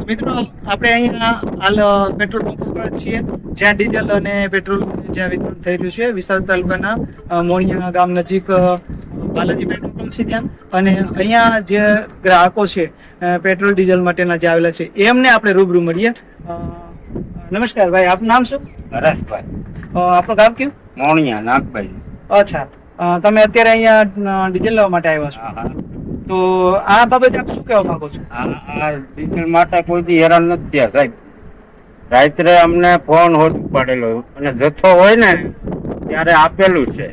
મિત્રો આપણે અહીંયા હાલ પેટ્રોલ પંપ ઉપર છીએ, જ્યાં ડીઝલ અને પેટ્રોલ જ્યાં વિતરણ થઈ રહ્યું છે. વિસાવદર તાલુકાના મોણિયા ગામ નજીક બાલાજી પેટ્રોલ પંપ છે ત્યાં. અને અહીંયા જે ગ્રાહકો છે પેટ્રોલ ડીઝલ માટેના જે આવેલા છે એમને આપણે રૂબરૂ મળીએ. નમસ્કાર ભાઈ, આપનું નામ શું? હરેશભાઈ. આપણું ગામ કયું? મોણિયા નાગભાઈ. અચ્છા, તમે અત્યારે અહીંયા ડીઝલ લેવા માટે આવ્યા છો, તો આ બાબતે આપ શું કહેવા માંગો છો? આ ડીઝલ માટે કોઈ હેરાન નથી થયા સાહેબ. રાત્રે અમને ફોન હોત પડેલો અને જથ્થો હોય ને ત્યારે આપેલું છે.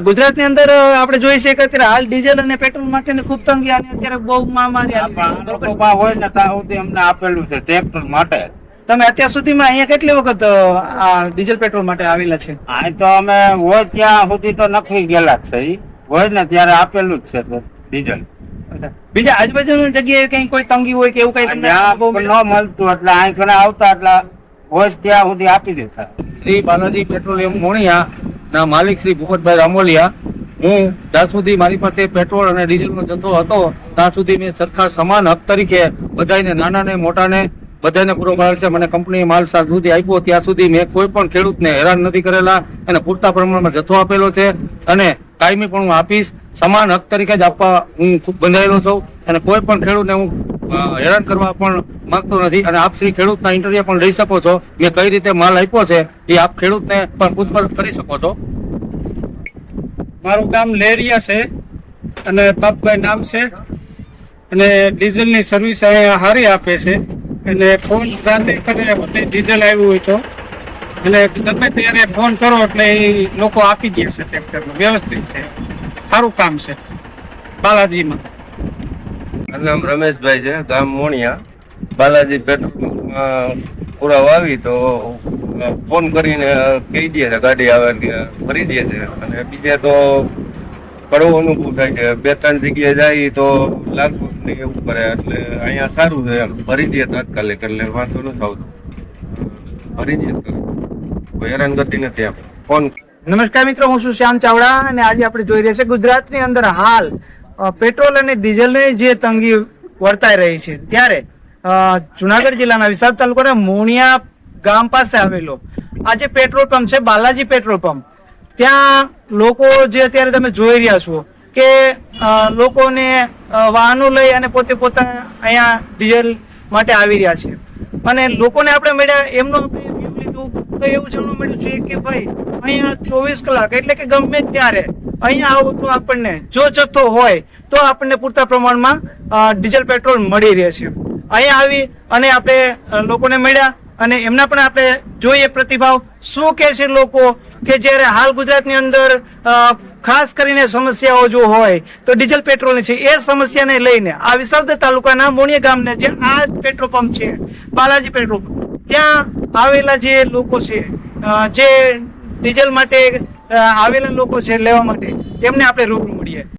ગુજરાતની અંદર આપણે જોઈએ છે કે અત્યારે હાલ ડીઝલ અને પેટ્રોલ માટેની ખૂબ તંગી અને અત્યારે બહુ મહામારી આવી છે. હોય ને ત્યાં સુધી અમને આપેલું છે ટ્રેક્ટર માટે. તમે અત્યાર સુધીમાં અહીંયા કેટલી વખત આ ડીઝલ પેટ્રોલ માટે આવેલા છે? આ તો અમે હોય ત્યાં સુધી તો નખવી ગયેલા જ છે. હોય ને ત્યારે આપેલું જ છે ડીઝલ. બીજા આજુબાજુની જગ્યાએ કઈ કોઈ તંગી હોય કે એવું કઈ તમને ન મળતું એટલે અહીં ઘણા આવતા એટલે હોય ત્યાં સુધી આપી દેતા. શ્રી બાલાજી પેટ્રોલિયમ મોણિયા ના માલિક શ્રી ભૂપતભાઈ રામોલિયા. હું જ્યાં સુધી મારી પાસે પેટ્રોલ અને ડીઝલનો જથ્થો હતો ત્યાં સુધી મેં સરખા સમાન હક તરીકે બધાને, નાના ને મોટા ને બધાને પૂરો પાડેલ છે. મને કંપની માલ સુધી આપ્યો ત્યાં સુધી મેં કોઈ પણ ખેડૂતને હેરાન નથી કરેલા અને પૂરતા પ્રમાણમાં જથ્થો આપેલો છે અને કાયમી પણ હું આપીશ. સમાન હક તરીકે જ આપવા હું ખૂબ બંધાયેલો છું અને કોઈ પણ ખેડૂતને હું હેરાન કરવા પણ માંગતો નથી. અને આપ શ્રી ખેડૂતના ઇન્ટરવ્યુ પણ લઈ શકો છો. મેં કઈ રીતે માલ આપ્યો છે એ આપ ખેડૂતને પણ પૂછપરછ કરી શકો છો. મારું ગામ લેરિયા છે અને બાપભાઈ નામ છે અને ડીઝલની સર્વિસ અહીંયા સારી આપે છે. અને ફોન રાતે કરે ડીઝલ આવ્યું હોય તો અને ગમે ત્યારે ફોન કરો એટલે એ લોકો આપી દે છે. ટ્રેક્ટરનું વ્યવસ્થિત છે, સારું કામ છે બાલાજીમાં. મારું નામ રમેશભાઈ છે, ગામ મોણિયા. બાલાજી પેટ્રોલ પુરાવા આવી તો ફોન કરીને કહી દે છે ગાડી આવે ભરી દે છે. અને બીજે તો કડવો અનુભવ થાય છે. 2-3 જગ્યાએ જાય તો લાગવું ને એવું કરે એટલે અહીંયા સારું છે એમ. ભરી દે તાત્કાલિક એટલે વાંધો નથી આવતો. ભરી દે કોઈ હેરાનગતિ નથી એમ. ફોન. નમસ્કાર મિત્રો, હું છું શ્યામ ચાવડા અને આજે આપણે જોઈ રહ્યા છે ગુજરાતની અંદર હાલ પેટ્રોલ અને ડીઝલની જે તંગી વર્તાઈ રહી છે ત્યારે જુનાગઢ જિલ્લાના વિસાવદર તાલુકાના મોણિયા ગામ પાસે આવેલો આ જે પેટ્રોલ પંપ છે બાલાજી પેટ્રોલ પંપ, ત્યાં લોકો જે અત્યારે તમે જોઈ રહ્યા છો કે લોકોને વાહનો લઈ અને પોતે પોતાના અહીંયા ડીઝલ માટે આવી રહ્યા છે. અને લોકોને આપણે મળ્યા એમનો આપણે વ્યૂ લીધું તો એવું જાણવા મળ્યું છે કે ભાઈ અહીંયા 24 કલાક એટલે કે ગમે ત્યારે અહીંયા આવો તો આપણને જો જથ્થો હોય તો આપણને પૂરતા પ્રમાણમાં ડીઝલ પેટ્રોલ મળી રહે છે. અહીંયા આવી અને આપણે લોકોને મળ્યા અને એમના પણ આપણે જોઈએ પ્રતિભાવ શું કહે છે લોકો કે જ્યારે હાલ ગુજરાતની અંદર ખાસ કરીને સમસ્યાઓ જો હોય તો ડીઝલ પેટ્રોલની છે. એ સમસ્યાને લઈને આ વિસાવદર તાલુકાના મોણિયા ગામને જે આ પેટ્રોલ પંપ છે બાલાજી પેટ્રોલ પંપ, ત્યાં આવેલા જે લોકો છે જે ડીઝલ માટે આવેલા લોકો છે લેવા માટે, એમને આપણે રૂબરૂ મળીએ.